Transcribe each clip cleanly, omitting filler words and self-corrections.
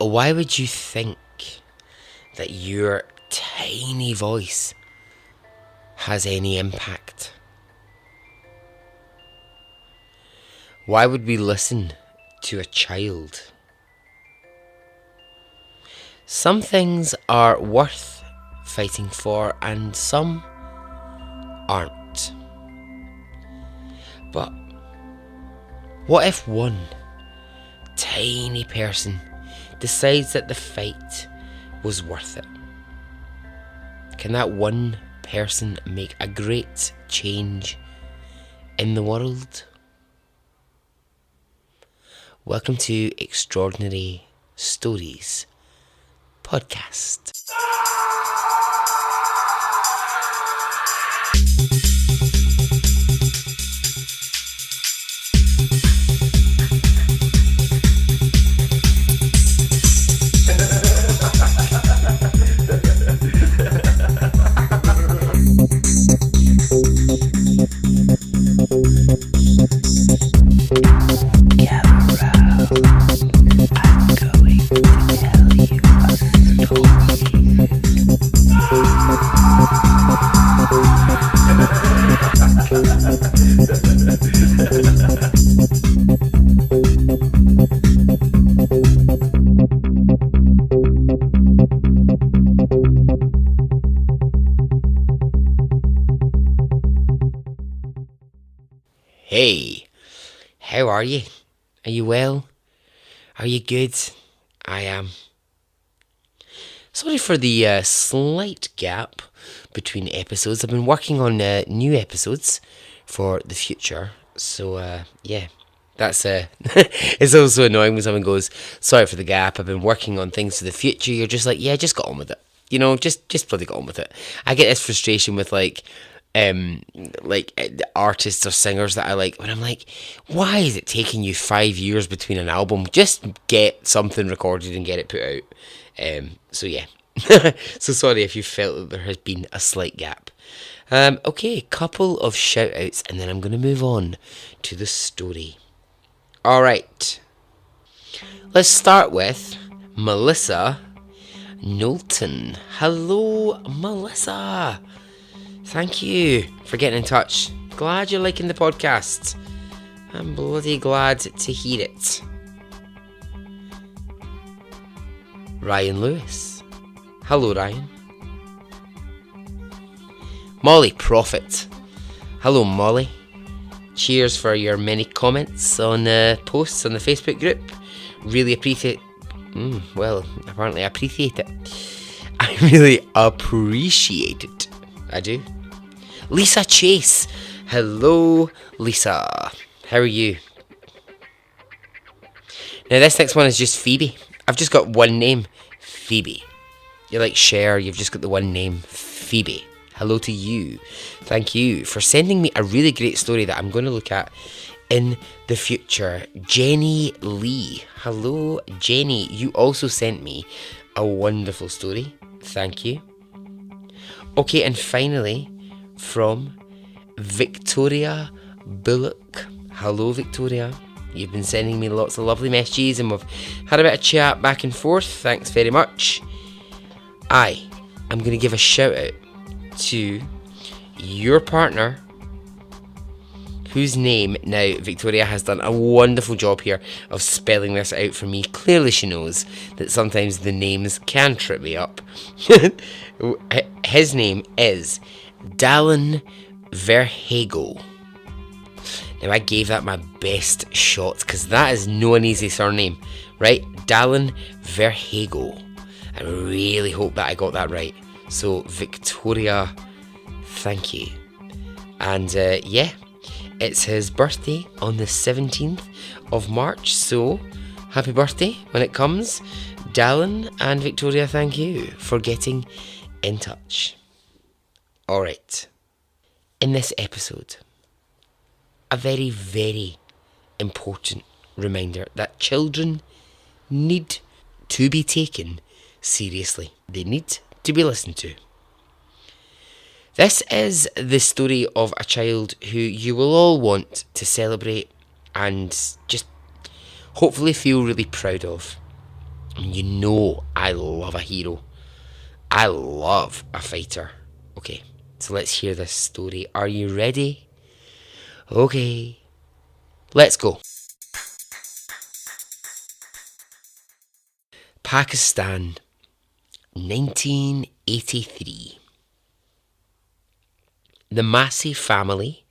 Why would you think that your tiny voice has any impact? Why would we listen to a child? Some things are worth fighting for and some aren't. But what if one tiny person decides that the fight was worth it? Can that one person make a great change in the world? Welcome to Extraordinary Stories Podcast. Hey, how are you? Are you well? Are you good? I am. Sorry for the slight gap between episodes. I've been working on new episodes for the future. So, yeah, that's it's also annoying when someone goes, sorry for the gap, I've been working on things for the future. You're just like, yeah, just get on with it. You know, just bloody get on with it. I get this frustration with artists or singers that I like, when I'm like, why is it taking you 5 years between an album? Just get something recorded and get it put out. So yeah. So sorry if you felt that there has been a slight gap. Okay, couple of shout outs and then I'm going to move on to the story. Alright, let's start with Melissa Knowlton. Hello, Melissa. Thank you for getting in touch. Glad you're liking the podcast. I'm bloody glad to hear it. Ryan Lewis. Hello, Ryan. Molly Prophet. Hello, Molly. Cheers for your many comments on posts on the Facebook group. Really appreciate. Apparently I appreciate it. I really appreciate it. I do. Lisa Chase. Hello, Lisa. How are you? Now, this next one is just Phoebe. I've just got one name, Phoebe. You're like Cher, you've just got the one name, Phoebe. Hello to you. Thank you for sending me a really great story that I'm going to look at in the future. Jenny Lee. Hello, Jenny. You also sent me a wonderful story. Thank you. Okay, and finally, from Victoria Bullock. Hello, Victoria. You've been sending me lots of lovely messages and we've had a bit of chat back and forth. Thanks very much. I'm going to give a shout out to your partner, whose name, now Victoria has done a wonderful job here of spelling this out for me. Clearly she knows that sometimes the names can trip me up. His name is Dallin Verhego. Now I gave that my best shot because that is no an easy surname, right? Dallin Verhego. I really hope that I got that right. So Victoria, thank you. And yeah, it's his birthday on the 17th of March. So happy birthday when it comes. Dallin and Victoria, thank you for getting in touch. Alright, in this episode, a very, very important reminder that children need to be taken seriously. They need to be listened to. This is the story of a child who you will all want to celebrate and just hopefully feel really proud of. And you know I love a hero. I love a fighter. Okay, so let's hear this story. Are you ready? Okay, let's go. Pakistan, 1983. The Massey family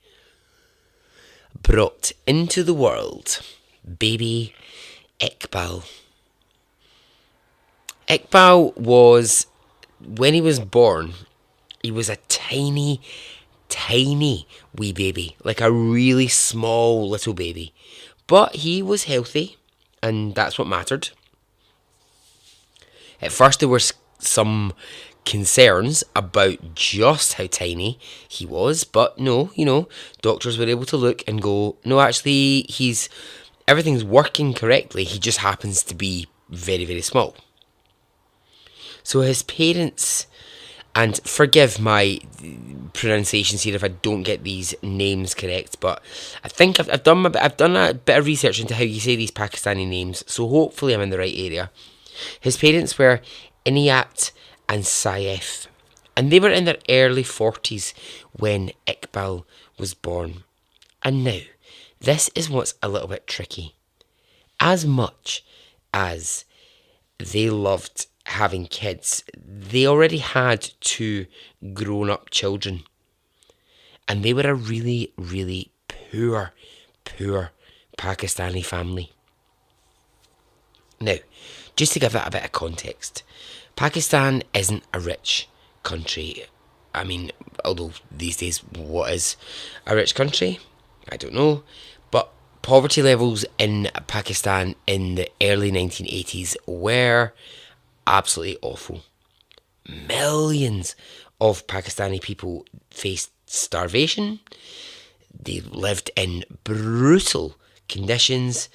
brought into the world baby Iqbal. Iqbal was, when he was born, he was a tiny, tiny wee baby, like a really small little baby. But he was healthy, and that's what mattered. At first, there were some concerns about just how tiny he was, but no, doctors were able to look and go, no, actually, everything's working correctly. He just happens to be very, very small. So his parents, and forgive my pronunciations here if I don't get these names correct, but I think I've done a bit of research into how you say these Pakistani names, so hopefully I'm in the right area. His parents were Inayat and Saif, and they were in their early 40s when Iqbal was born. And now, this is what's a little bit tricky. As much as they loved having kids, they already had 2 grown-up children. And they were a really, really poor Pakistani family. Now, just to give that a bit of context, Pakistan isn't a rich country. I mean, although these days, what is a rich country? I don't know. But poverty levels in Pakistan in the early 1980s were absolutely awful. Millions of Pakistani people faced starvation. They lived in brutal conditions.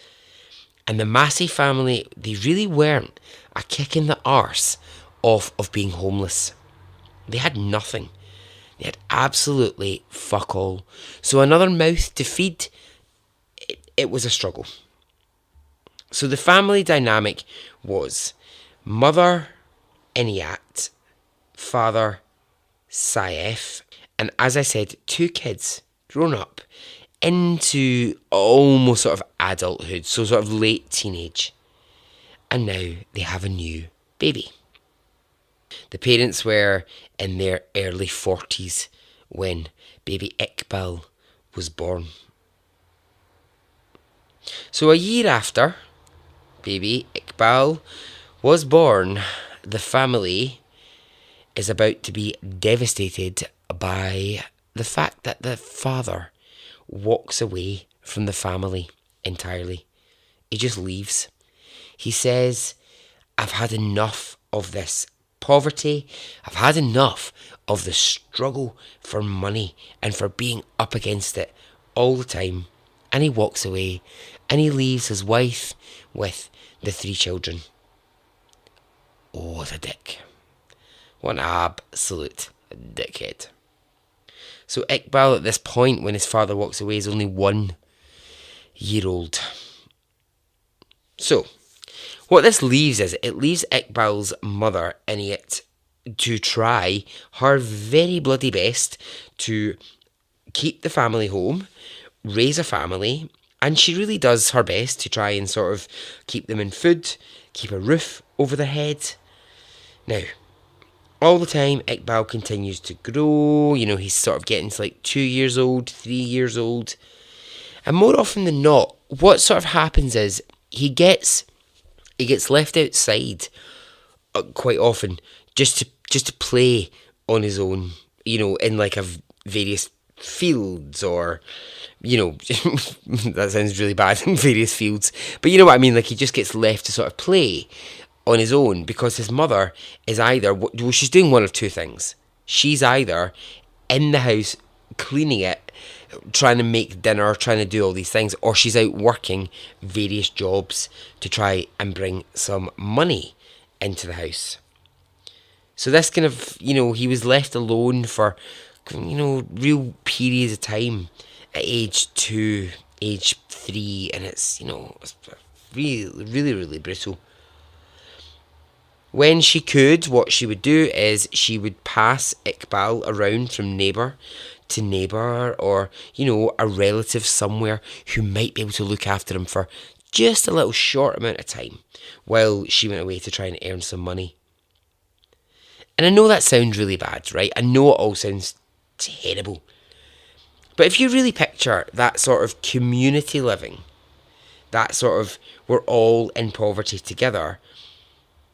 And the Massey family, they really weren't a kick in the arse of being homeless. They had nothing. They had absolutely fuck all. So another mouth to feed, it was a struggle. So the family dynamic was mother Inayat, father Saif, and as I said, 2 kids grown up into almost sort of adulthood, so sort of late teenage. And now they have a new baby. The parents were in their early 40s when baby Iqbal was born. So a year after baby Iqbal was born, the family is about to be devastated by the fact that the father walks away from the family entirely. He just leaves. He says, I've had enough of this poverty. I've had enough of the struggle for money and for being up against it all the time. And he walks away and he leaves his wife with the 3 children. Oh, what a dick. What an absolute dickhead. So Iqbal at this point, when his father walks away, is only 1 year old. So, what this leaves is, it leaves Iqbal's mother, Inayat, to try her very bloody best to keep the family home, raise a family, and she really does her best to try and sort of keep them in food, keep a roof over their head. Now, all the time, Iqbal continues to grow. He's sort of getting to like 2 years old, 3 years old. And more often than not, what sort of happens is he gets left outside quite often just to play on his own, in like various fields or, that sounds really bad, in various fields. But you know what I mean? Like he just gets left to sort of play on his own because his mother is either, she's doing one of 2 things. She's either in the house cleaning it, trying to make dinner, trying to do all these things, or she's out working various jobs to try and bring some money into the house. So this kind of, he was left alone for, real periods of time at age 2, age 3, and it's, it's really, really, really brutal. When she could, what she would do is she would pass Iqbal around from neighbour to neighbour, or, a relative somewhere who might be able to look after him for just a little short amount of time while she went away to try and earn some money. And I know that sounds really bad, right? I know it all sounds terrible. But if you really picture that sort of community living, that sort of we're all in poverty together,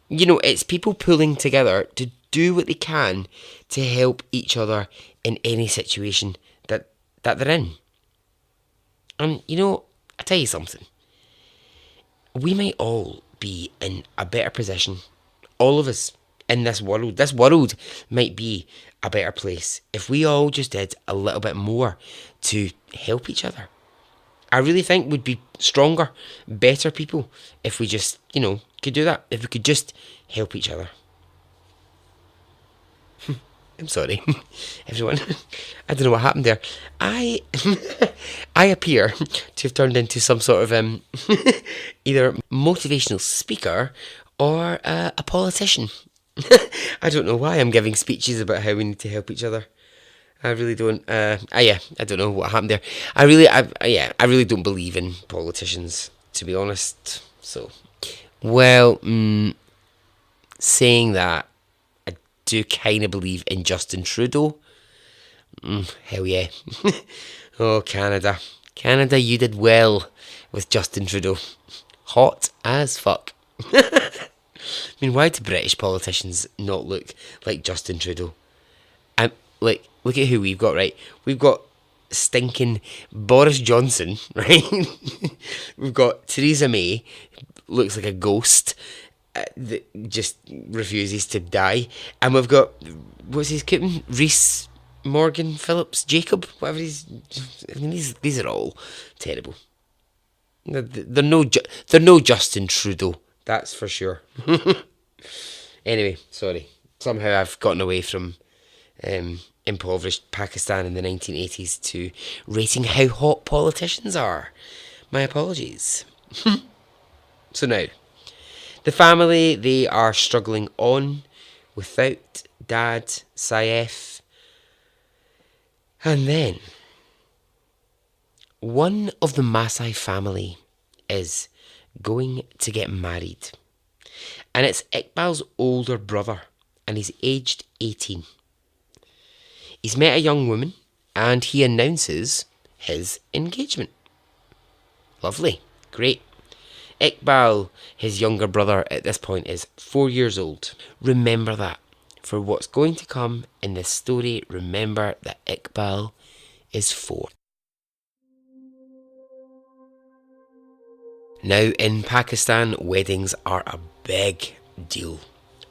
it's people pulling together to do what they can to help each other in any situation that they're in. And, I tell you something. We might all be in a better position, all of us, in this world. This world might be a better place if we all just did a little bit more to help each other. I really think we'd be stronger, better people if we just, could do that. If we could just help each other. I'm sorry, everyone. I don't know what happened there. I appear to have turned into some sort of either motivational speaker or a politician. I don't know why I'm giving speeches about how we need to help each other. I really don't. I don't know what happened there. I really don't believe in politicians, to be honest. So, well, saying that, I do kind of believe in Justin Trudeau. Hell yeah. Oh, Canada. Canada, you did well with Justin Trudeau. Hot as fuck. I mean, why do British politicians not look like Justin Trudeau? Look at who we've got, right? We've got stinking Boris Johnson, right? We've got Theresa May, looks like a ghost, that just refuses to die. And we've got, what's his name? Reese Morgan Phillips Jacob, whatever he's. I mean, these are all terrible. They're no Justin Trudeau, that's for sure. Anyway, sorry. Somehow I've gotten away from impoverished Pakistan in the 1980s to rating how hot politicians are. My apologies. So now, the family, they are struggling on without Dad, Saif. And then, one of the Masai family is going to get married. And it's Iqbal's older brother, and he's aged 18. He's met a young woman, and he announces his engagement. Lovely. Great. Iqbal, his younger brother at this point, is 4 years old. Remember that. For what's going to come in this story, remember that Iqbal is 4. Now, in Pakistan, weddings are a big deal.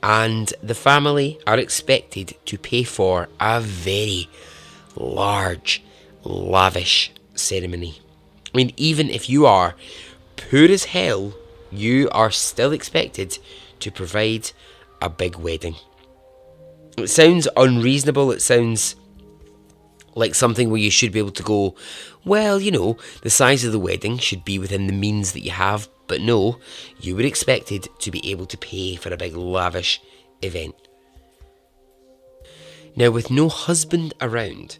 And the family are expected to pay for a very large, lavish ceremony. I mean, even if you are poor as hell, you are still expected to provide a big wedding. It sounds unreasonable. It sounds like something where you should be able to go, well, the size of the wedding should be within the means that you have. But no, you were expected to be able to pay for a big lavish event. Now, with no husband around,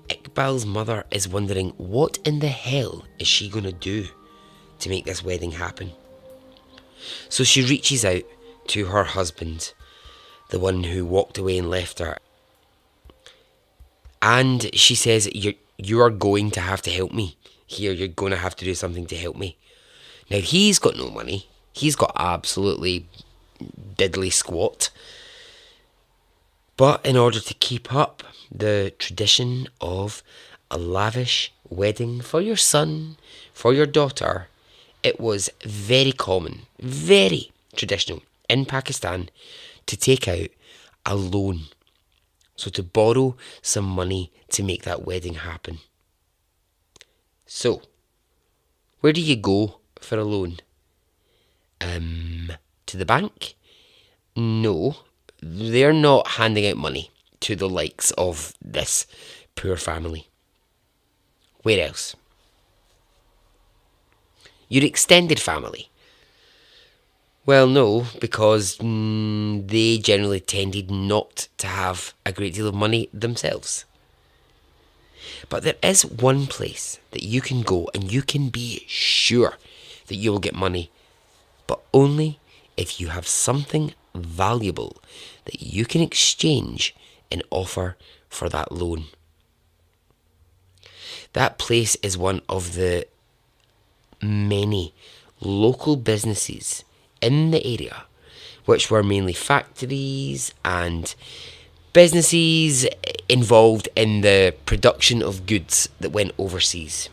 Iqbal's mother is wondering what in the hell is she going to do to make this wedding happen. So she reaches out to her husband, the one who walked away and left her. And she says, you are going to have to help me here. You're going to have to do something to help me. Now, he's got no money. He's got absolutely diddly squat. But in order to keep up the tradition of a lavish wedding for your son, for your daughter, it was very common, very traditional in Pakistan to take out a loan. So to borrow some money to make that wedding happen. So, where do you go for a loan? To the bank? No, they're not handing out money to the likes of this poor family. Where else? Your extended family. Well, no, because they generally tended not to have a great deal of money themselves. But there is one place that you can go and you can be sure that you will get money, but only if you have something valuable that you can exchange and offer for that loan. That place is one of the many local businesses in the area, which were mainly factories and businesses involved in the production of goods that went overseas.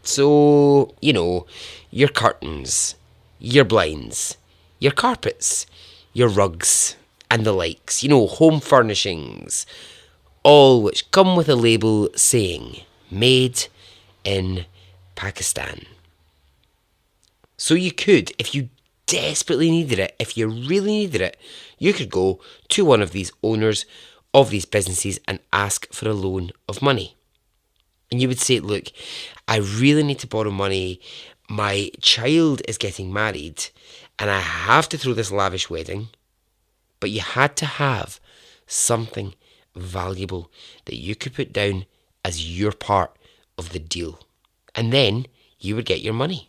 So, your curtains, your blinds, your carpets, your rugs, and the likes, home furnishings, all which come with a label saying made in Pakistan. So you could, if you desperately needed it, if you really needed it, you could go to one of these owners of these businesses and ask for a loan of money. And you would say, look, I really need to borrow money. My child is getting married and I have to throw this lavish wedding. But you had to have something valuable that you could put down as your part of the deal. And then you would get your money.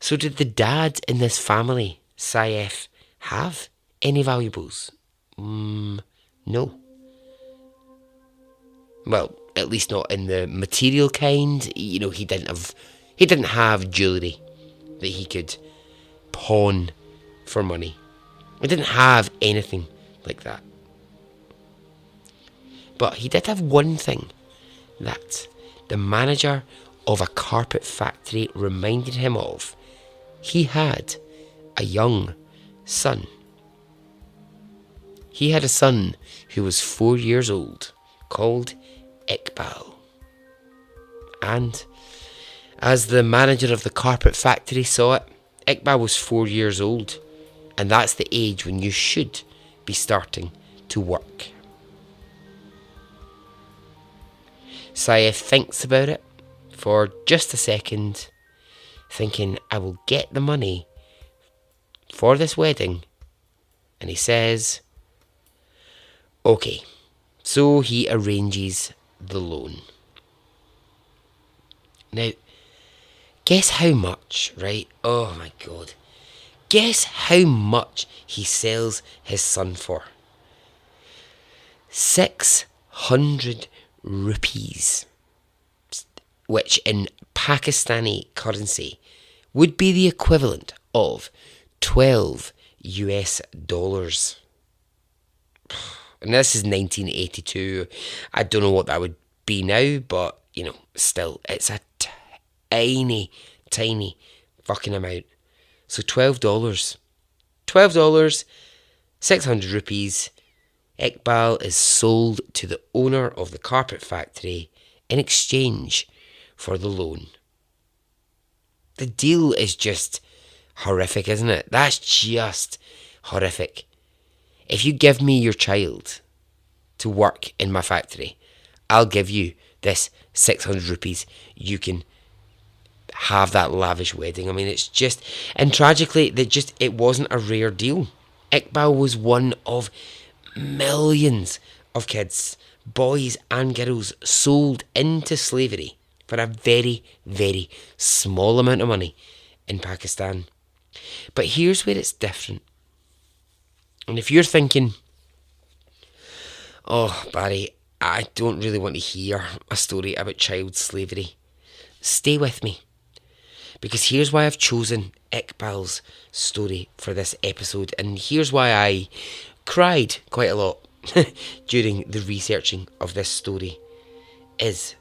So did the dad in this family, Saif, have any valuables? No. Well, at least not in the material kind. He didn't have jewellery that he could pawn for money. He didn't have anything like that. But he did have one thing that the manager of a carpet factory reminded him of. He had a young son. He had a son who was 4 years old, called Iqbal. And as the manager of the carpet factory saw it, Iqbal was 4 years old, and that's the age when you should be starting to work. Saif thinks about it for just a second, thinking, I will get the money for this wedding. And he says, okay. So he arranges the loan. Now, guess how much, right? Oh my God. Guess how much he sells his son for. 600 rupees, which in Pakistani currency would be the equivalent of $12 US. And this is 1982. I don't know what that would be now, but, still, it's a tiny, tiny fucking amount. So $12. $12, 600 rupees. Iqbal is sold to the owner of the carpet factory in exchange for the loan. The deal is just horrific, isn't it? That's just horrific. If you give me your child to work in my factory, I'll give you this 600 rupees. You can have that lavish wedding. I mean, it's just... And tragically, it wasn't a rare deal. Iqbal was one of millions of kids, boys and girls, sold into slavery for a very, very small amount of money in Pakistan. But here's where it's different. And if you're thinking, oh, Barry, I don't really want to hear a story about child slavery, stay with me. Because here's why I've chosen Iqbal's story for this episode. And here's why I cried quite a lot during the researching of this story. Is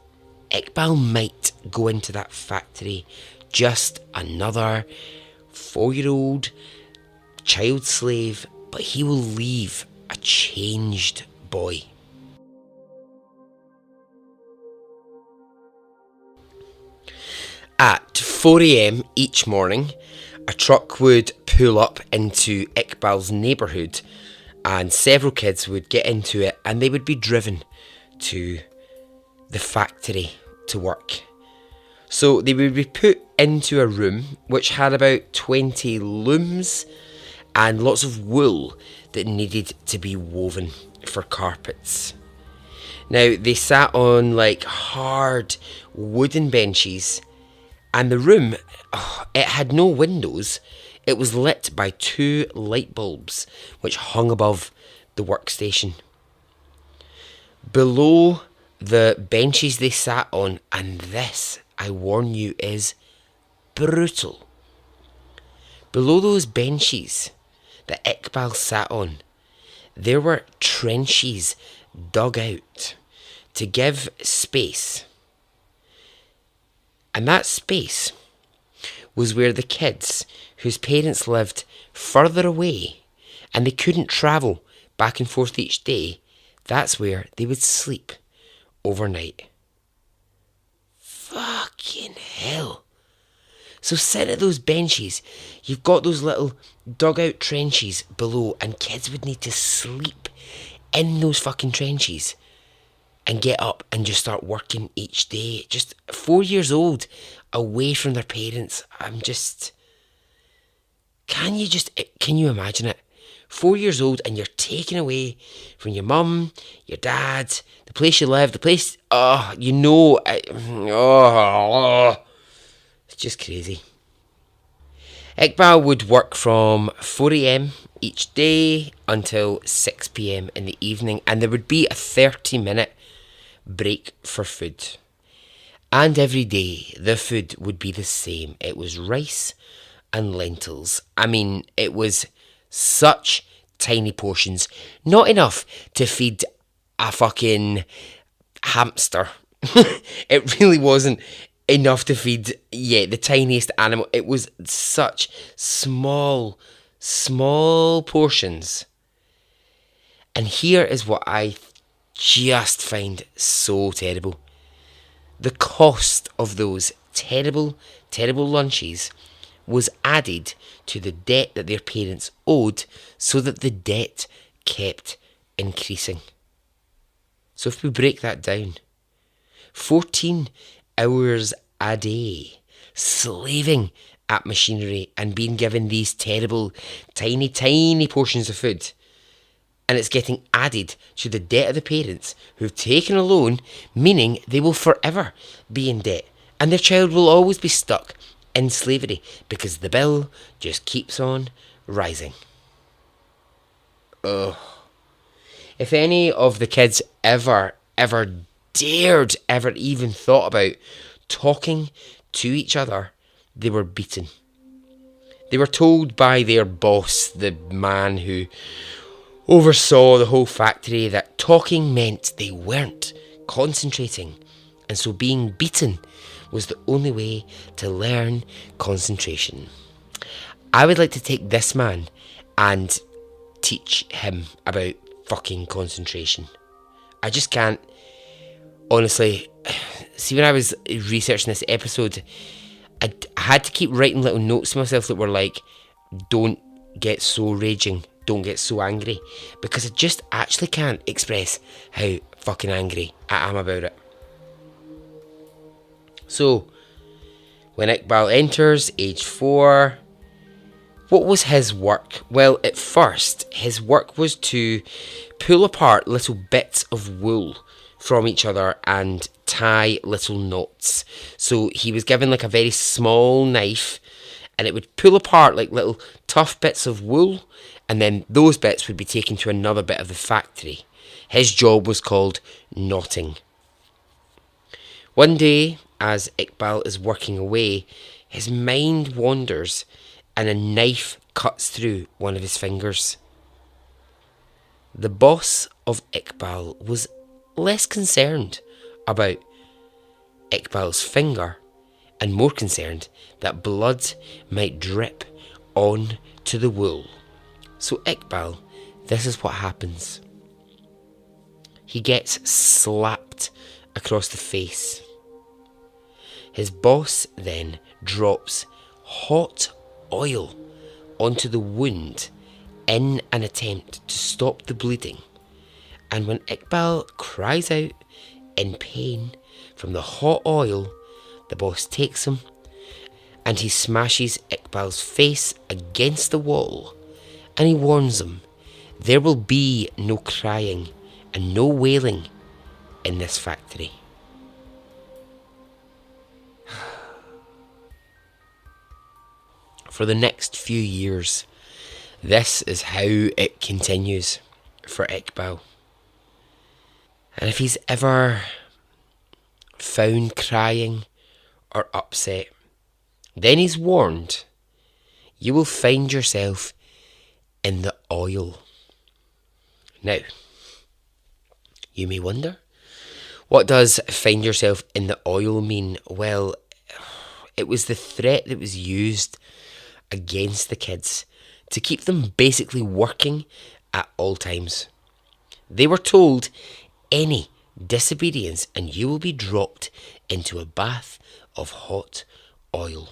Iqbal might go into that factory just another 4-year-old child slave, but he will leave a changed boy. At 4 a.m. each morning, a truck would pull up into Iqbal's neighbourhood and several kids would get into it and they would be driven to the factory to work. So they would be put into a room which had about 20 looms and lots of wool that needed to be woven for carpets. Now, they sat on like hard wooden benches, and the room, it had no windows. It was lit by 2 light bulbs which hung above the workstation. Below the benches they sat on, and this, I warn you, is brutal. Below those benches that Iqbal sat on, there were trenches dug out to give space. And that space was where the kids whose parents lived further away and they couldn't travel back and forth each day, that's where they would sleep overnight. Fucking hell. So sit at those benches, you've got those little dugout trenches below, and kids would need to sleep in those fucking trenches and get up and just start working each day. Just 4 years old, away from their parents. Can you imagine it? 4 years old and you're taken away from your mum, your dad, the place you live, it's just crazy. Iqbal would work from 4 a.m. each day until 6 p.m. in the evening, and there would be a 30-minute break for food. And every day the food would be the same. It was rice and lentils. I mean, it was such tiny portions, not enough to feed a fucking hamster. It really wasn't enough to feed, the tiniest animal. It was such small portions. And here is what I just find so terrible. The cost of those terrible lunches was added to the debt that their parents owed, so that the debt kept increasing. So if we break that down, 14 hours a day slaving at machinery and being given these terrible tiny portions of food, and it's getting added to the debt of the parents who've taken a loan, meaning they will forever be in debt and their child will always be stuck in slavery because the bill just keeps on rising. Ugh. If any of the kids ever dared, ever even thought about talking to each other, they were beaten. They were told by their boss, the man who oversaw the whole factory, that talking meant they weren't concentrating, and so being beaten was the only way to learn concentration. I would like to take this man and teach him about fucking concentration. I just can't. Honestly, see, when I was researching this episode, I had to keep writing little notes to myself that were like, don't get so raging, don't get so angry, because I just actually can't express how fucking angry I am about it. So, when Iqbal enters age 4, what was his work? Well, at first, his work was to pull apart little bits of wool from each other and tie little knots. So he was given like a very small knife, and it would pull apart like little tough bits of wool, and then those bits would be taken to another bit of the factory. His job was called knotting. One day, as Iqbal is working away, his mind wanders and a knife cuts through one of his fingers. The boss of Iqbal was less concerned about Iqbal's finger and more concerned that blood might drip on to the wool. So Iqbal, this is what happens. He gets slapped across the face. His boss then drops hot oil onto the wound in an attempt to stop the bleeding. And when Iqbal cries out in pain from the hot oil, the boss takes him and he smashes Iqbal's face against the wall, and he warns them, there will be no crying and no wailing in this factory. For the next few years, this is how it continues for Iqbal. And if he's ever found crying or upset, then he's warned, you will find yourself in the oil. Now, you may wonder, what does find yourself in the oil mean? Well, it was the threat that was used against the kids to keep them basically working at all times. They were told, any disobedience and you will be dropped into a bath of hot oil.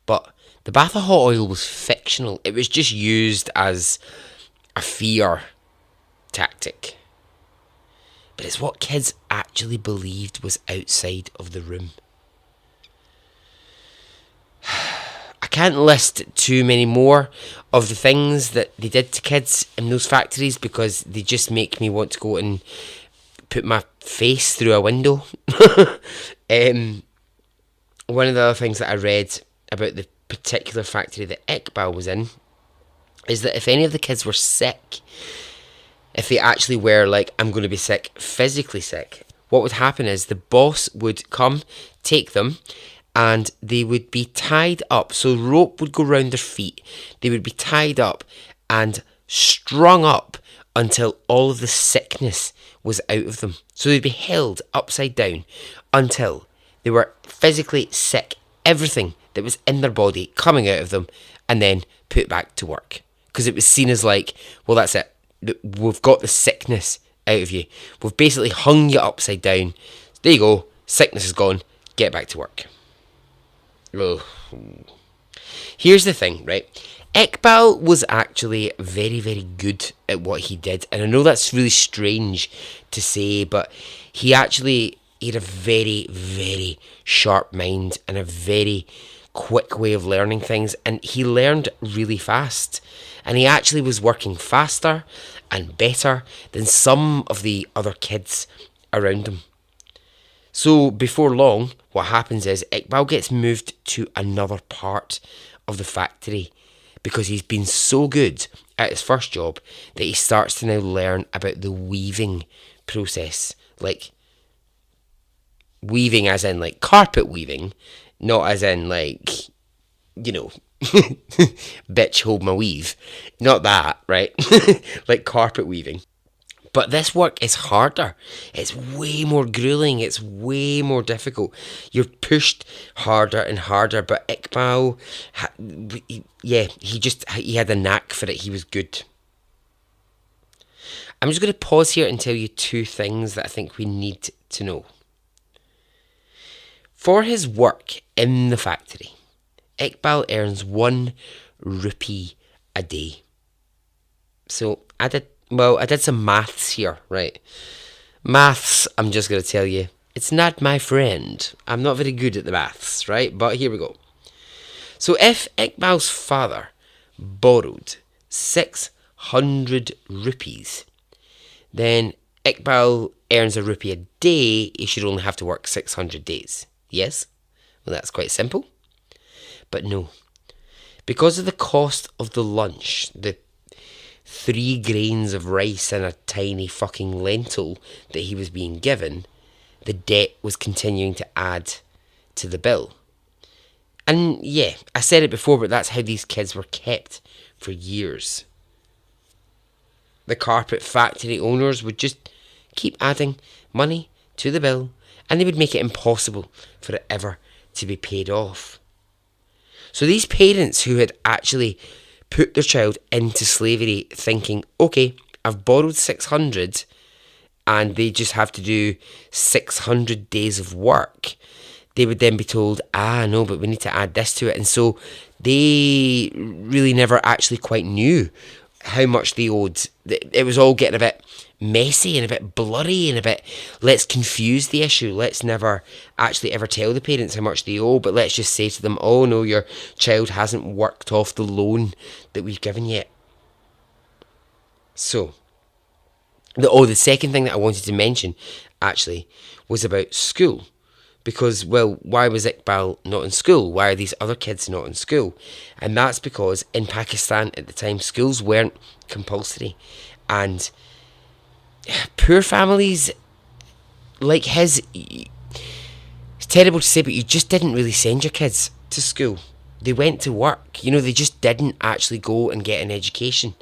But the bath of hot oil was fictional. It was just used as a fear tactic. But it's what kids actually believed was outside of the room. I can't list too many more of the things that they did to kids in those factories because they just make me want to go and put my face through a window. One of the other things that I read about the particular factory that Iqbal was in is that if any of the kids were sick, if they actually were like, I'm going to be sick, physically sick, what would happen is the boss would come, take them, and they would be tied up. So rope would go round their feet. They would be tied up and strung up until all of the sickness was out of them. So they'd be held upside down until they were physically sick. Everything that was in their body coming out of them, and then put back to work. Because it was seen as like, well, that's it. We've got the sickness out of you. We've basically hung you upside down. There you go. Sickness is gone. Get back to work. Oh. Here's the thing, right? Iqbal was actually very, very good at what he did. And I know that's really strange to say, but he had a very, very sharp mind and a very quick way of learning things. And he learned really fast. And he actually was working faster and better than some of the other kids around him. So before long, what happens is Iqbal gets moved to another part of the factory because he's been so good at his first job that he starts to now learn about the weaving process. Like, weaving as in like carpet weaving, not as in like, you know, bitch hold my weave. Not that, right? Like carpet weaving. But this work is harder. It's way more grueling. It's way more difficult. You're pushed harder and harder. But Iqbal, he had a knack for it. He was good. I'm just going to pause here and tell you two things that I think we need to know. For his work in the factory, Iqbal earns 1 rupee a day. So I did some maths here, right? Maths, I'm just going to tell you, it's not my friend. I'm not very good at the maths, right? But here we go. So if Iqbal's father borrowed 600 rupees, then Iqbal earns a rupee a day. He should only have to work 600 days. Yes? Well, that's quite simple. But no. Because of the cost of the lunch, the 3 grains of rice and a tiny fucking lentil that he was being given, the debt was continuing to add to the bill. And yeah, I said it before, but that's how these kids were kept for years. The carpet factory owners would just keep adding money to the bill, and they would make it impossible for it ever to be paid off. So these parents who had actually put their child into slavery thinking, okay, I've borrowed 600 and they just have to do 600 days of work, they would then be told, no, but we need to add this to it. And so they really never actually quite knew how much they owed. It was all getting a bit messy and a bit blurry and a bit, let's confuse the issue. Let's never actually ever tell the parents how much they owe, but let's just say to them, oh no, your child hasn't worked off the loan that we've given yet. So, the second thing that I wanted to mention actually was about school. Because, well, why was Iqbal not in school? Why are these other kids not in school? And that's because in Pakistan at the time, schools weren't compulsory. And poor families like his, it's terrible to say, but you just didn't really send your kids to school. They went to work. They just didn't actually go and get an education.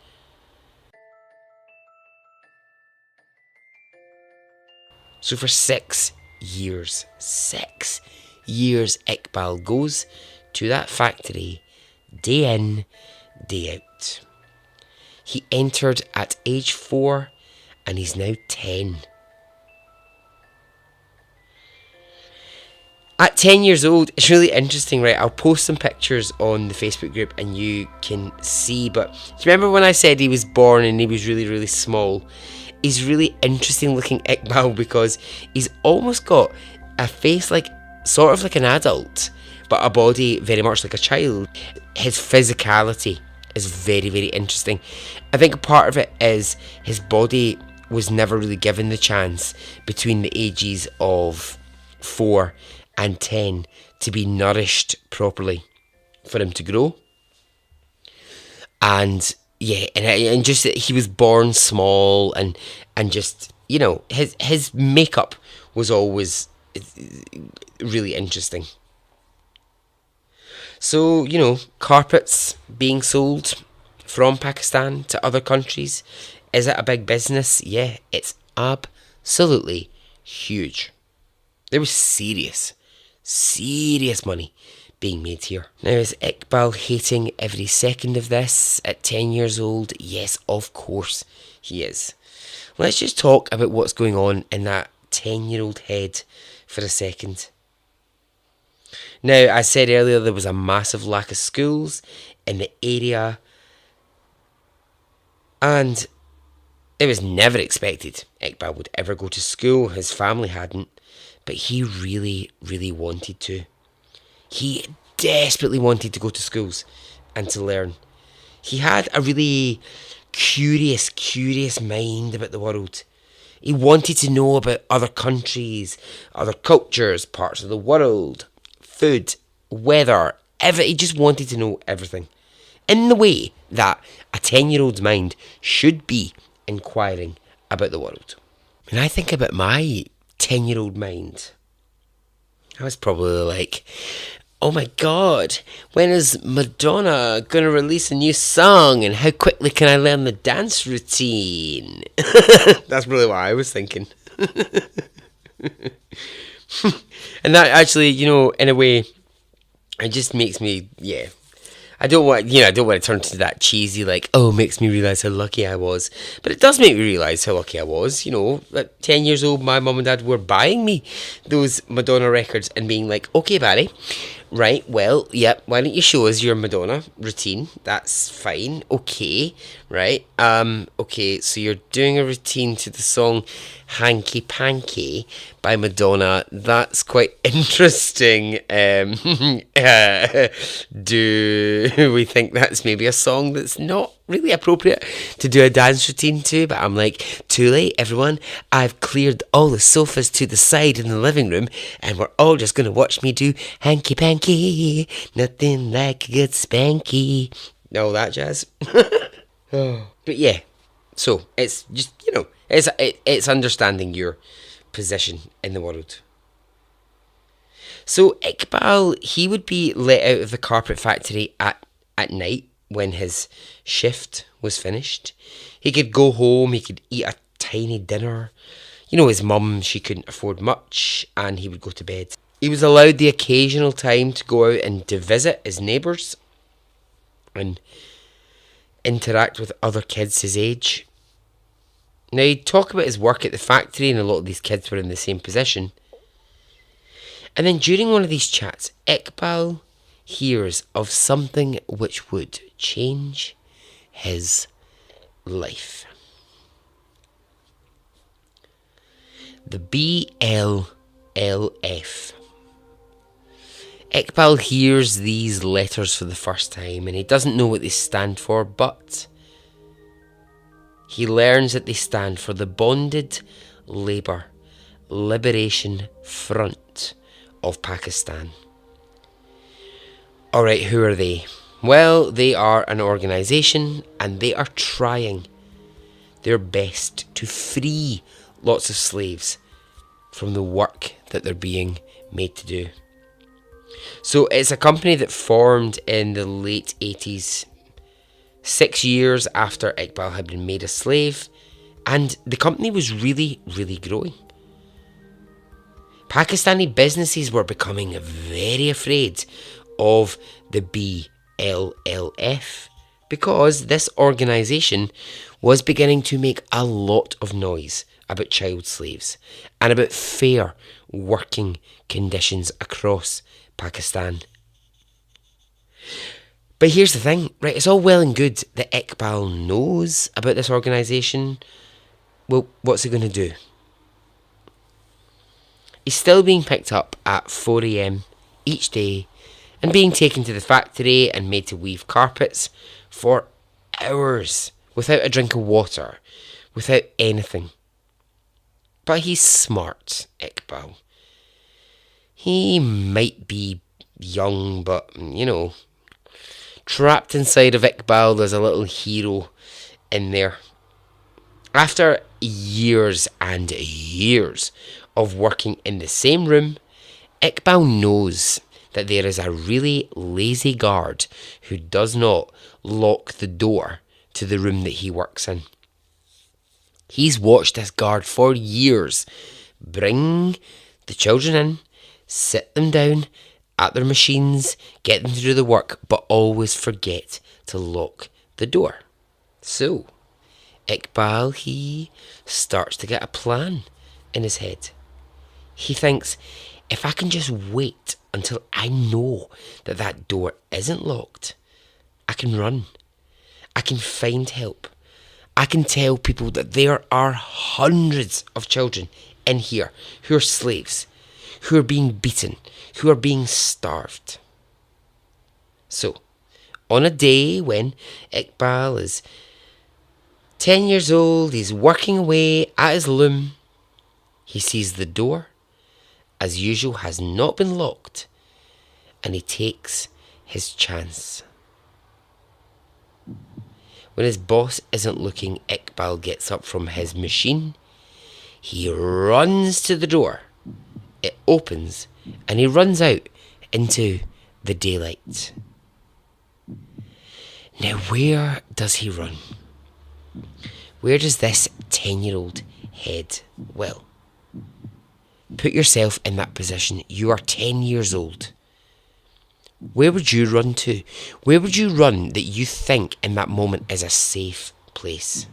So for 6 years, Iqbal goes to that factory day in, day out. He entered at age 4 and he's now 10. At 10 years old, it's really interesting, right? I'll post some pictures on the Facebook group and you can see. But do you remember when I said he was born and he was really, really small? He's really interesting looking Iqbal because he's almost got a face sort of like an adult, but a body very much like a child. His physicality is very, very interesting. I think part of it is his body was never really given the chance between the ages of 4 and 10 to be nourished properly for him to grow. And yeah, and just that he was born small and just, his makeup was always really interesting. So, carpets being sold from Pakistan to other countries, is it a big business? Yeah, it's absolutely huge. There was serious money being made here. Now, is Iqbal hating every second of this at 10 years old? Yes, of course he is. Let's just talk about what's going on in that 10-year-old head for a second. Now, I said earlier there was a massive lack of schools in the area, and it was never expected Iqbal would ever go to school. His family hadn't, but he really, really wanted to. He desperately wanted to go to schools and to learn. He had a really curious mind about the world. He wanted to know about other countries, other cultures, parts of the world, food, weather, he just wanted to know everything. In the way that a 10-year-old's mind should be inquiring about the world. When I think about my 10-year-old mind, I was probably like, oh my god, when is Madonna going to release a new song and how quickly can I learn the dance routine? That's really what I was thinking. And that actually, in a way, it just makes me, I don't want to turn to that cheesy, makes me realise how lucky I was. But it does make me realise how lucky I was. At 10 years old, my mum and dad were buying me those Madonna records and being like, okay, Barry, right, well, yep, why don't you show us your Madonna routine? That's fine, okay, right, okay, so you're doing a routine to the song Hanky Panky by Madonna. That's quite interesting. Do we think that's maybe a song that's not really appropriate to do a dance routine to? But I'm like, too late, everyone. I've cleared all the sofas to the side in the living room and we're all just going to watch me do Hanky Panky. Nothing like a good spanky. All that jazz. But yeah, so it's just, it's understanding your position in the world. So Iqbal, he would be let out of the carpet factory at night when his shift was finished. He could go home, he could eat a tiny dinner. His mum, she couldn't afford much, and he would go to bed. He was allowed the occasional time to go out and to visit his neighbours and interact with other kids his age. Now, he'd talk about his work at the factory, and a lot of these kids were in the same position. And then during one of these chats, Iqbal hears of something which would change his life. The BLLF. Iqbal hears these letters for the first time and he doesn't know what they stand for, but he learns that they stand for the Bonded Labour Liberation Front of Pakistan. Alright, who are they? Well, they are an organisation and they are trying their best to free lots of slaves from the work that they're being made to do. So it's a company that formed in the late 80s, 6 years after Iqbal had been made a slave, and the company was really, really growing. Pakistani businesses were becoming very afraid of the BLLF because this organisation was beginning to make a lot of noise about child slaves and about fair working conditions across Pakistan. But here's the thing, right? It's all well and good that Iqbal knows about this organisation. Well, what's he going to do? He's still being picked up at 4 a.m. each day and being taken to the factory and made to weave carpets for hours without a drink of water, without anything. But he's smart, Iqbal. He might be young, but, trapped inside of Iqbal, there's a little hero in there. After years and years of working in the same room, Iqbal knows that there is a really lazy guard who does not lock the door to the room that he works in. He's watched this guard for years bring the children in, sit them down at their machines, get them to do the work, but always forget to lock the door. So, Iqbal, he starts to get a plan in his head. He thinks, if I can just wait until I know that that door isn't locked, I can run. I can find help. I can tell people that there are hundreds of children in here who are slaves, who are being beaten, who are being starved. So, on a day when Iqbal is 10 years old, he's working away at his loom, he sees the door, as usual, has not been locked, and he takes his chance. When his boss isn't looking, Iqbal gets up from his machine. He runs to the door. It opens and he runs out into the daylight. Now, where does he run? Where does this 10-year-old head? Well, put yourself in that position. You are 10 years old. Where would you run to? Where would you run that you think in that moment is a safe place?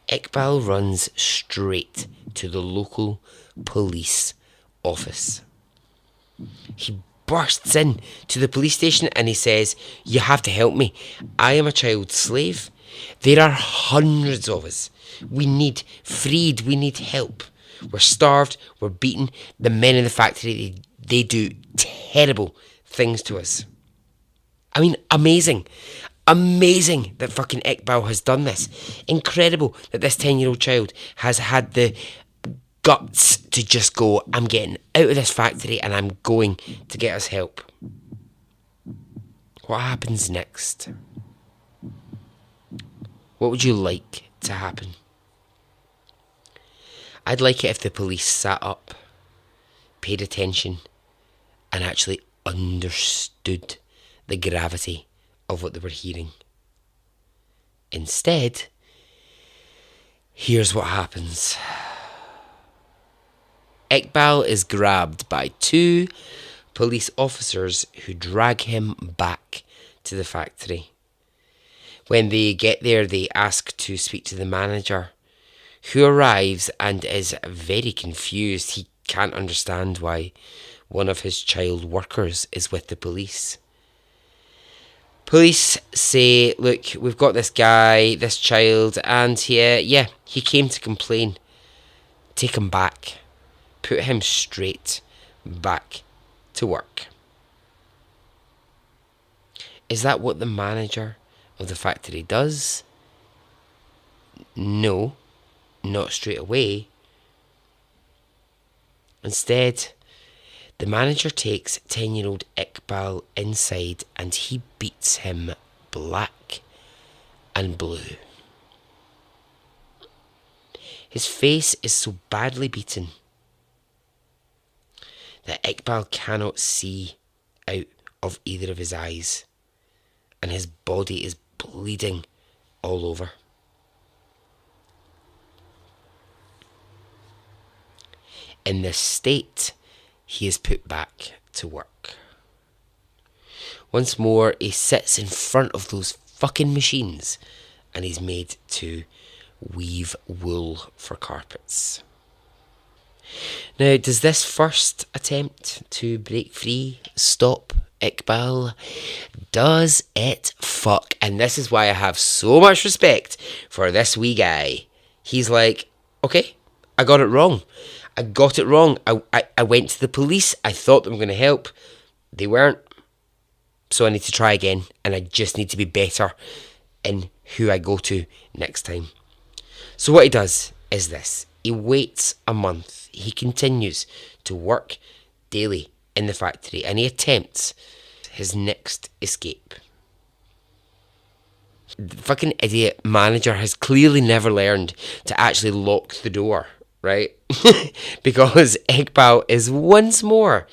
Iqbal runs straight to the local police office. He bursts in to the police station and he says, "You have to help me. I am a child slave. There are hundreds of us. We need freed. We need help. We're starved. We're beaten. The men in the factory, they do terrible things to us." I mean, amazing. Amazing that fucking Iqbal has done this. Incredible that this 10-year-old child has had the guts to just go, I'm getting out of this factory and I'm going to get us help. What happens next? What would you like to happen? I'd like it if the police sat up, paid attention, and actually understood the gravity of what they were hearing. Instead, here's what happens. Iqbal is grabbed by 2 police officers who drag him back to the factory. When they get there, they ask to speak to the manager, who arrives and is very confused. He can't understand why one of his child workers is with the police. Police say, look, we've got this guy, this child, and he came to complain. take him back, put him straight back to work. Is that what the manager of the factory does? No, not straight away. Instead, the manager takes 10-year-old Iqbal inside and he beats him black and blue. His face is so badly beaten that Iqbal cannot see out of either of his eyes, and his body is bleeding all over. In this state, he is put back to work. Once more, he sits in front of those fucking machines and he's made to weave wool for carpets. Now, does this first attempt to break free stop Iqbal? Does it fuck? And this is why I have so much respect for this wee guy. He's like, okay, I got it wrong. I went to the police. I thought they were going to help. They weren't. So I need to try again. And I just need to be better in who I go to next time. So what he does is this. He waits a month. He continues to work daily in the factory. And he attempts his next escape. The fucking idiot manager has clearly never learned to actually lock the door. Right? Because Iqbal is once more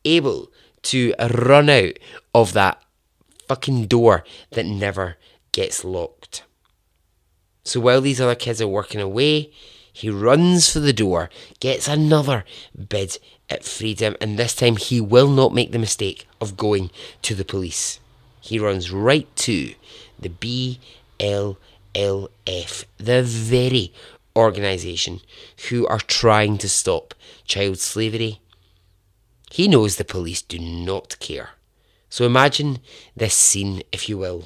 able to run out of that fucking door that never gets locked. So while these other kids are working away, he runs for the door, gets another bid at freedom, and this time he will not make the mistake of going to the police. He runs right to the BLLF, the very organisation who are trying to stop child slavery. He knows the police do not care. So imagine this scene, if you will.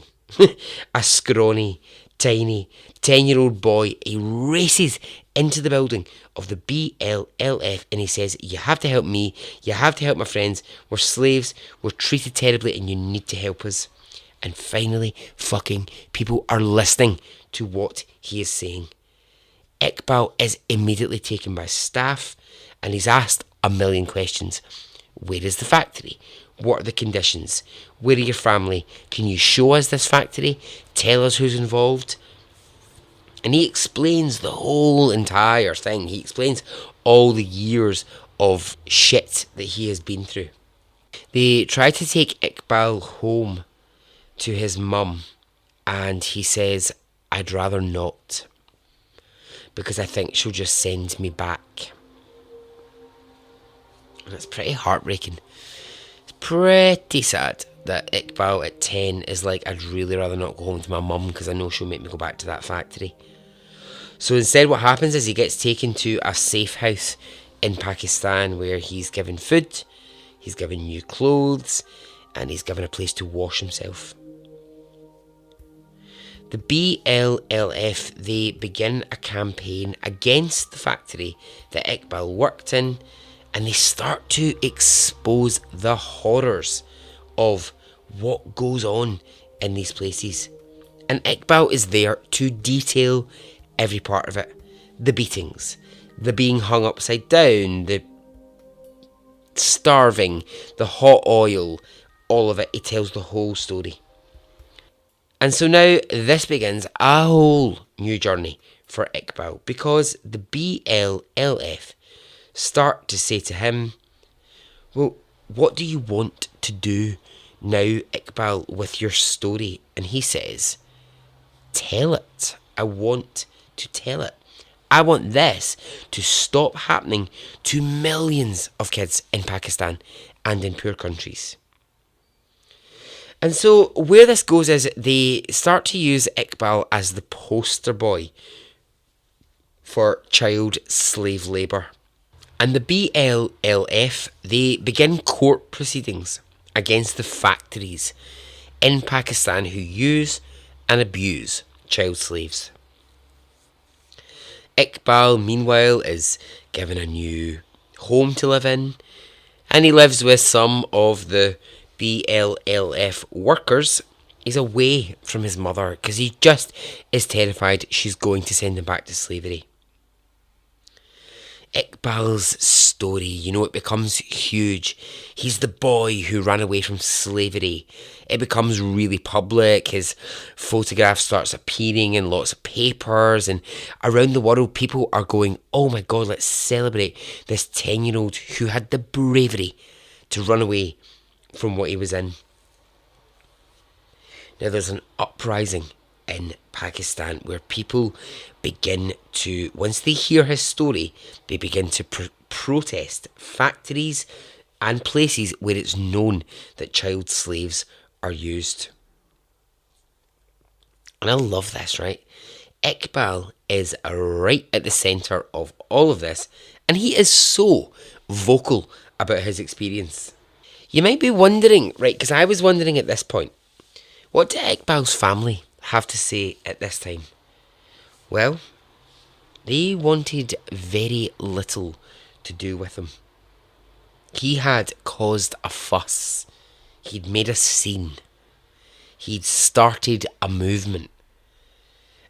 A scrawny, tiny, 10-year-old boy, he races into the building of the BLLF and he says, you have to help me, you have to help my friends, we're slaves, we're treated terribly and you need to help us. And finally, fucking people are listening to what he is saying. Iqbal is immediately taken by staff and he's asked a million questions. Where is the factory? What are the conditions? Where are your family? Can you show us this factory? Tell us who's involved. And he explains the whole entire thing. He explains all the years of shit that he has been through. They try to take Iqbal home to his mum and he says, I'd rather not, because I think she'll just send me back. And it's pretty heartbreaking. It's pretty sad that Iqbal at 10 is like, I'd really rather not go home to my mum because I know she'll make me go back to that factory. So instead what happens is he gets taken to a safe house in Pakistan where he's given food, he's given new clothes, and he's given a place to wash himself. The BLLF, they begin a campaign against the factory that Iqbal worked in, and they start to expose the horrors of what goes on in these places. And Iqbal is there to detail every part of it. The beatings, the being hung upside down, the starving, the hot oil, all of it. He tells the whole story. And so now this begins a whole new journey for Iqbal, because the BLLF start to say to him, well, what do you want to do now, Iqbal, with your story? And he says, tell it. I want to tell it. I want this to stop happening to millions of kids in Pakistan and in poor countries. And so where this goes is they start to use Iqbal as the poster boy for child slave labour. And the BLLF, they begin court proceedings against the factories in Pakistan who use and abuse child slaves. Iqbal, meanwhile, is given a new home to live in, and he lives with some of the BLLF workers. He's away from his mother because he just is terrified she's going to send him back to slavery. Iqbal's story, it becomes huge. He's the boy who ran away from slavery. It becomes really public. His photograph starts appearing in lots of papers, and around the world people are going, oh my god, let's celebrate this 10-year-old who had the bravery to run away from what he was in. Now there's an uprising in Pakistan where people begin to, once they hear his story, they begin to protest factories and places where it's known that child slaves are used. And I love this, right? Iqbal is right at the centre of all of this, and he is so vocal about his experience. You might be wondering, right, because I was wondering at this point, what did Iqbal's family have to say at this time? Well, they wanted very little to do with him. He had caused a fuss. He'd made a scene. He'd started a movement.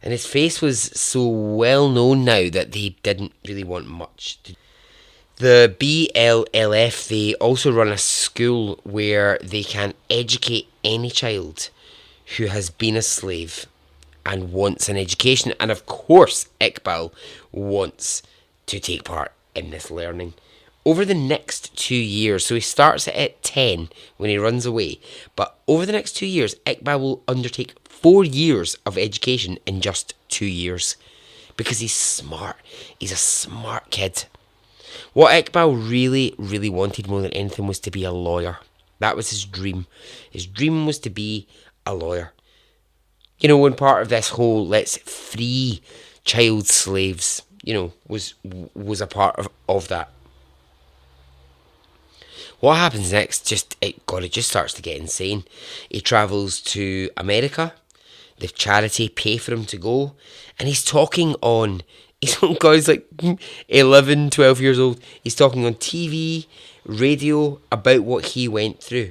And his face was so well known now that they didn't really want much to do. The BLLF, they also run a school where they can educate any child who has been a slave and wants an education. And of course, Iqbal wants to take part in this learning. Over the next 2 years, so he starts at 10 when he runs away, but over the next 2 years, Iqbal will undertake 4 years of education in just 2 years. Because he's smart. He's a smart kid. What Iqbal really, really wanted more than anything was to be a lawyer. That was his dream. His dream was to be a lawyer. When part of this whole let's free child slaves, was a part of that. What happens next? It just starts to get insane. He travels to America. The charity pay for him to go, and he's talking on. He's like 11, 12 years old. He's talking on TV, radio about what he went through.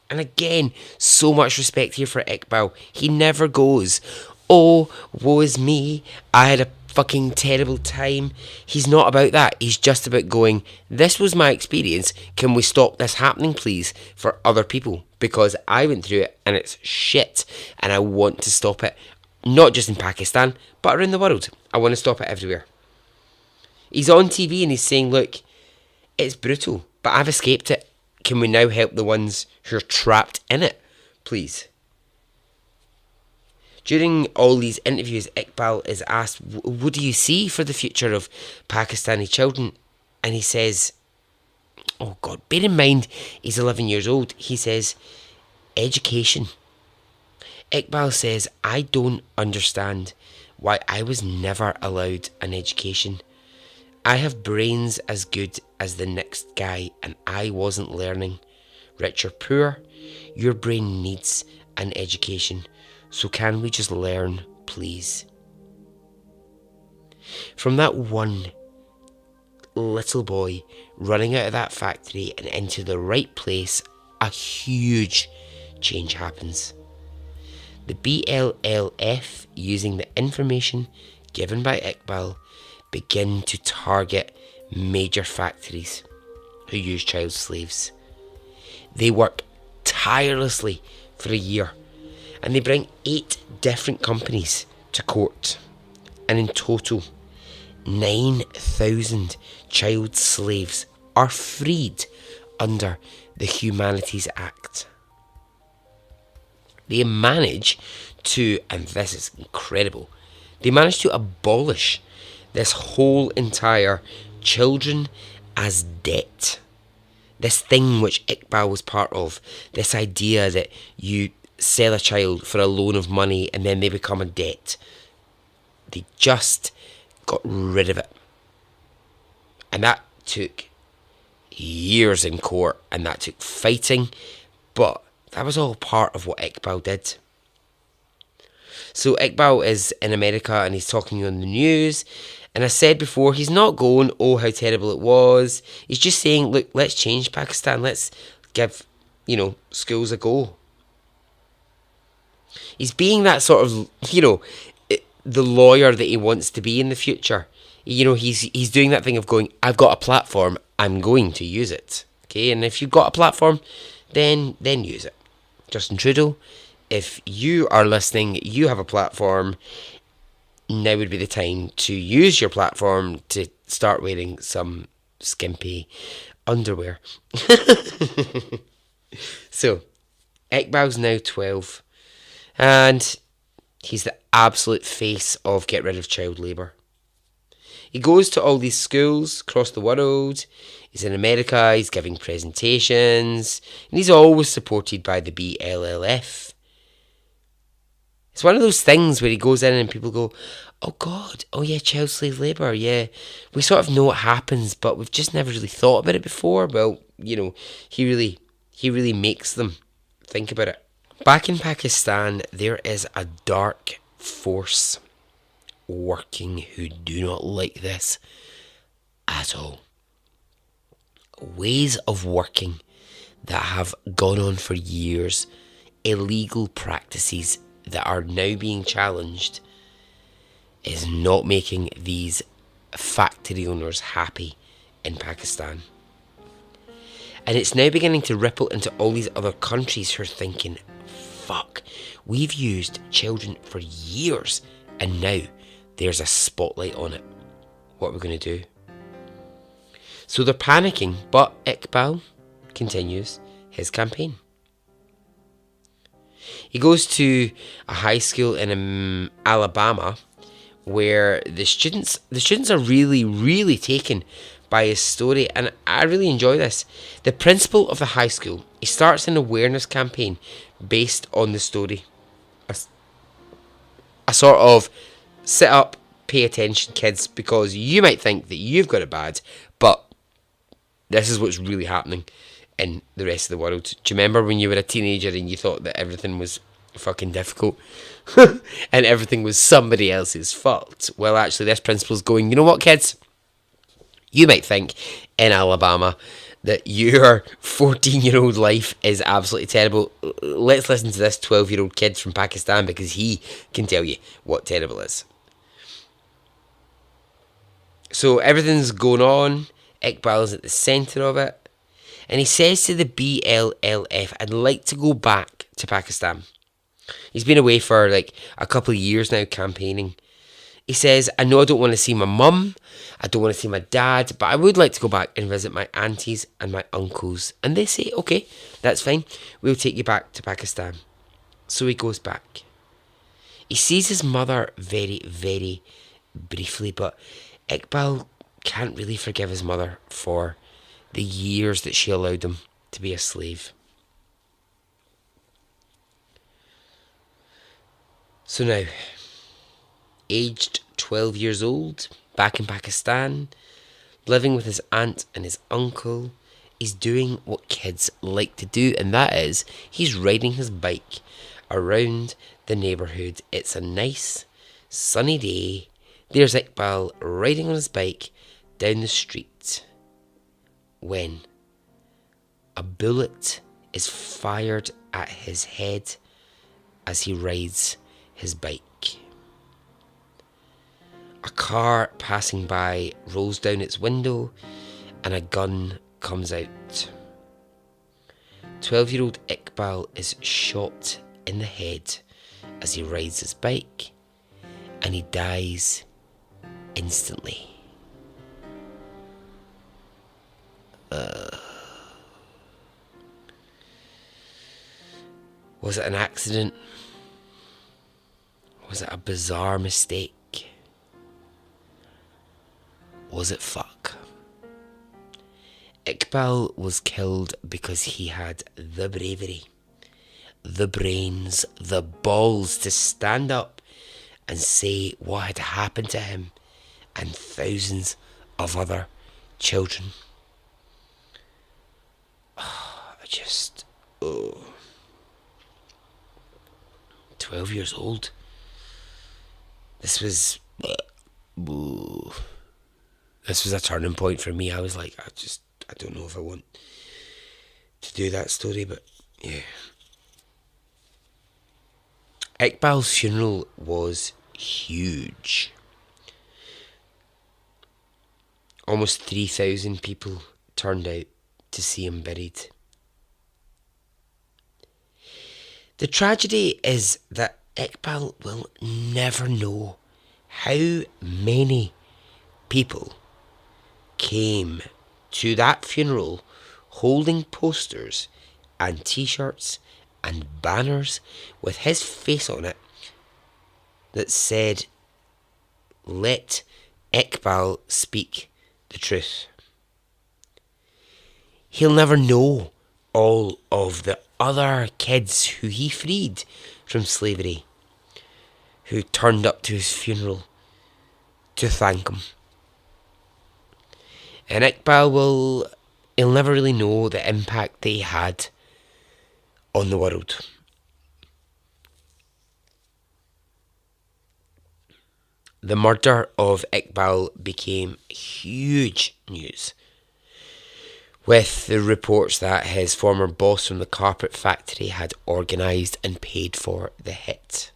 And again, so much respect here for Iqbal. He never goes, oh, woe is me, I had a fucking terrible time. He's not about that. He's just about going, this was my experience. Can we stop this happening, please, for other people? Because I went through it and it's shit. And I want to stop it. Not just in Pakistan, but around the world. I want to stop it everywhere. He's on TV and he's saying, look, it's brutal, but I've escaped it. Can we now help the ones who are trapped in it, please? During all these interviews, Iqbal is asked, what do you see for the future of Pakistani children? And he says, oh God, bear in mind, he's 11 years old. He says, education. Iqbal says, I don't understand why I was never allowed an education. I have brains as good as the next guy and I wasn't learning. Rich or poor, your brain needs an education. So can we just learn, please? From that one little boy running out of that factory and into the right place, a huge change happens. The BLLF, using the information given by Iqbal, begin to target major factories who use child slaves. They work tirelessly for a year and they bring 8 different companies to court. And in total, 9,000 child slaves are freed under the Humanities Act. They manage to, and this is incredible, they manage to abolish this whole entire children as debt. This thing which Iqbal was part of, this idea that you sell a child for a loan of money and then they become a debt. They just got rid of it. And that took years in court and that took fighting, but that was all part of what Iqbal did. So Iqbal is in America and he's talking on the news And I said before, he's not going, oh, how terrible it was. He's just saying, look, let's change Pakistan. Let's give, schools a go. He's being that sort of, the lawyer that he wants to be in the future. He's doing that thing of going, I've got a platform, I'm going to use it. Okay, and if you've got a platform, then use it. Justin Trudeau, if you are listening, you have a platform, now would be the time to use your platform to start wearing some skimpy underwear. So, Iqbal's now 12, and he's the absolute face of get rid of child labour. He goes to all these schools across the world. He's in America, he's giving presentations, and he's always supported by the BLLF. It's one of those things where he goes in and people go, oh God, oh yeah, child slave labour, yeah. We sort of know what happens, but we've just never really thought about it before. Well, he really makes them think about it. Back in Pakistan, there is a dark force working who do not like this at all. Ways of working that have gone on for years, illegal practices that are now being challenged, is not making these factory owners happy in Pakistan. And it's now beginning to ripple into all these other countries who are thinking, fuck, we've used children for years and now there's a spotlight on it. What are we going to do? So they're panicking, but Iqbal continues his campaign. He goes to a high school in Alabama where the students are really, really taken by his story, and I really enjoy this. The principal of the high school, he starts an awareness campaign based on the story. A sort of sit up, pay attention, kids, because you might think that you've got it bad, but this is what's really happening in the rest of the world. Do you remember when you were a teenager and you thought that everything was fucking difficult and everything was somebody else's fault? Well, actually, this principal's going, you know what, kids? You might think in Alabama that your 14-year-old life is absolutely terrible. Let's listen to this 12-year-old kid from Pakistan because he can tell you what terrible is. So everything's going on. Iqbal's at the centre of it. And he says to the BLLF, I'd like to go back to Pakistan. He's been away for like a couple of years now campaigning. He says, I know I don't want to see my mum, I don't want to see my dad, but I would like to go back and visit my aunties and my uncles. And they say, okay, that's fine, we'll take you back to Pakistan. So he goes back. He sees his mother very, very briefly, but Iqbal can't really forgive his mother for the years that she allowed him to be a slave. So now, aged 12 years old, back in Pakistan, living with his aunt and his uncle, he's doing what kids like to do, and that is, he's riding his bike around the neighbourhood. It's a nice, sunny day. There's Iqbal riding on his bike down the street when a bullet is fired at his head as he rides his bike. A car passing by rolls down its window and a gun comes out. 12-year-old Iqbal is shot in the head as he rides his bike and he dies instantly. Was it an accident? Was it a bizarre mistake? Was it fuck? Iqbal was killed because he had the bravery, the brains, the balls to stand up and say what had happened to him and thousands of other children. 12 years old. This was ooh, this was a turning point for me. I was like, I don't know if I want to do that story, but yeah. Iqbal's funeral was huge. Almost 3,000 people turned out to see him buried. The tragedy is that Iqbal will never know how many people came to that funeral holding posters and t-shirts and banners with his face on it that said, "Let Iqbal speak the truth." He'll never know all of the other kids who he freed from slavery, who turned up to his funeral to thank him. And he'll never really know the impact that he had on the world. The murder of Iqbal became huge news, with the reports that his former boss from the carpet factory had organised and paid for the hit.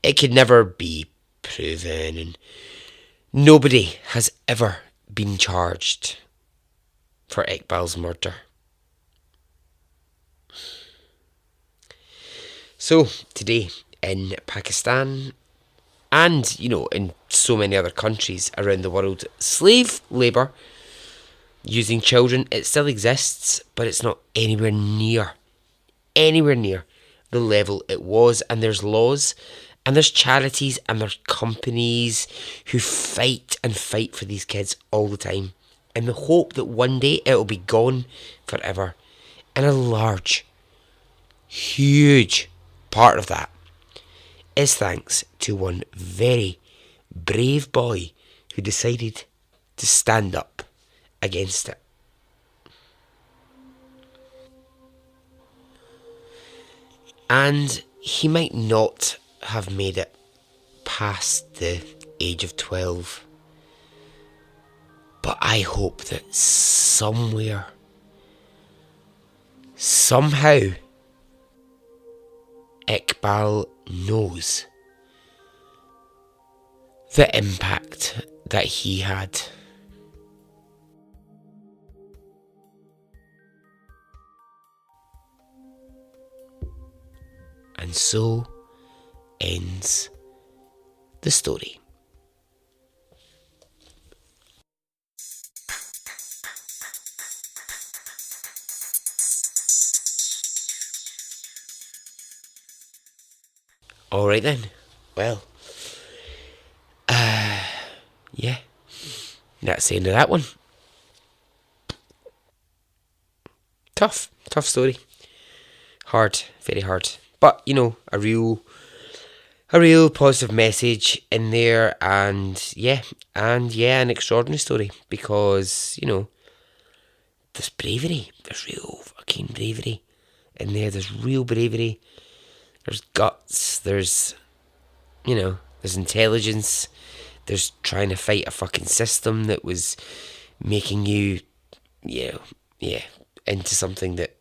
It could never be proven, and nobody has ever been charged for Iqbal's murder. So, today in Pakistan, and, in so many other countries around the world, slave labour using children, it still exists, but it's not anywhere near the level it was. And there's laws, and there's charities, and there's companies who fight for these kids all the time, in the hope that one day it'll be gone forever. And a large, huge part of that is thanks to one very brave boy who decided to stand up against it. And he might not have made it past the age of 12, but I hope that somewhere, somehow, Iqbal knows the impact that he had. And so ends the story. Alright then, well, yeah, that's the end of that one. Tough story. Hard, very hard. But, a real positive message in there, and an extraordinary story, because, there's bravery, there's real fucking bravery in there, there's real bravery, there's guts, there's intelligence, there's trying to fight a fucking system that was making you, into something that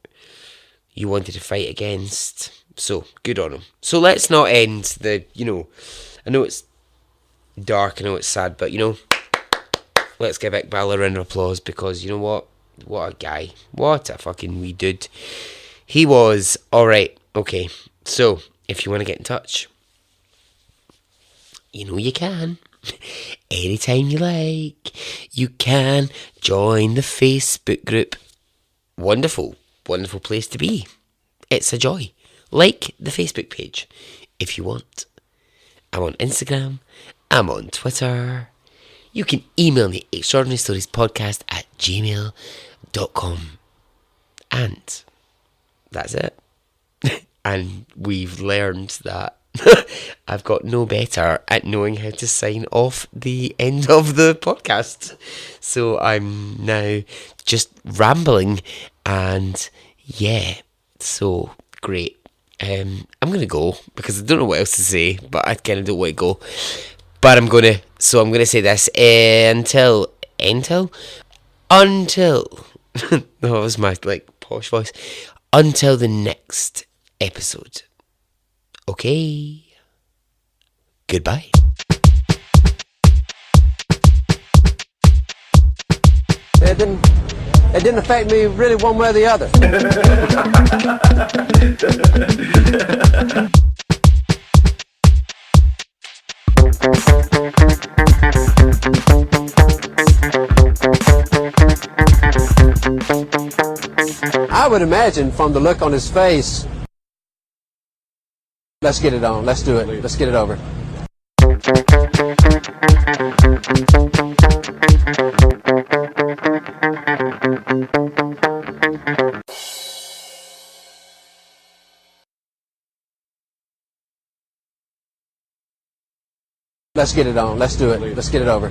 you wanted to fight against. So, good on him. So let's not end the, I know it's dark, I know it's sad, but, let's give Iqbal a round of applause, because, what a guy. What a fucking wee dude he was. Alright, okay. So, if you want to get in touch, you can. Anytime you like. You can join the Facebook group. Wonderful place to be. It's a joy. Like the Facebook page if you want. I'm on Instagram. I'm on Twitter. You can email me extraordinarystoriespodcast@gmail.com. And that's it. And we've learned that I've got no better at knowing how to sign off the end of the podcast. So I'm now just rambling, and so great. I'm going to go, because I don't know what else to say, but I kind of don't want to go. But I'm going to So I'm going to say this until that was my like posh voice, until the next episode. Okay. Goodbye. It didn't affect me really one way or the other. I would imagine from the look on his face, let's get it on, let's do it, let's get it over. Let's get it on, let's do it, let's get it over.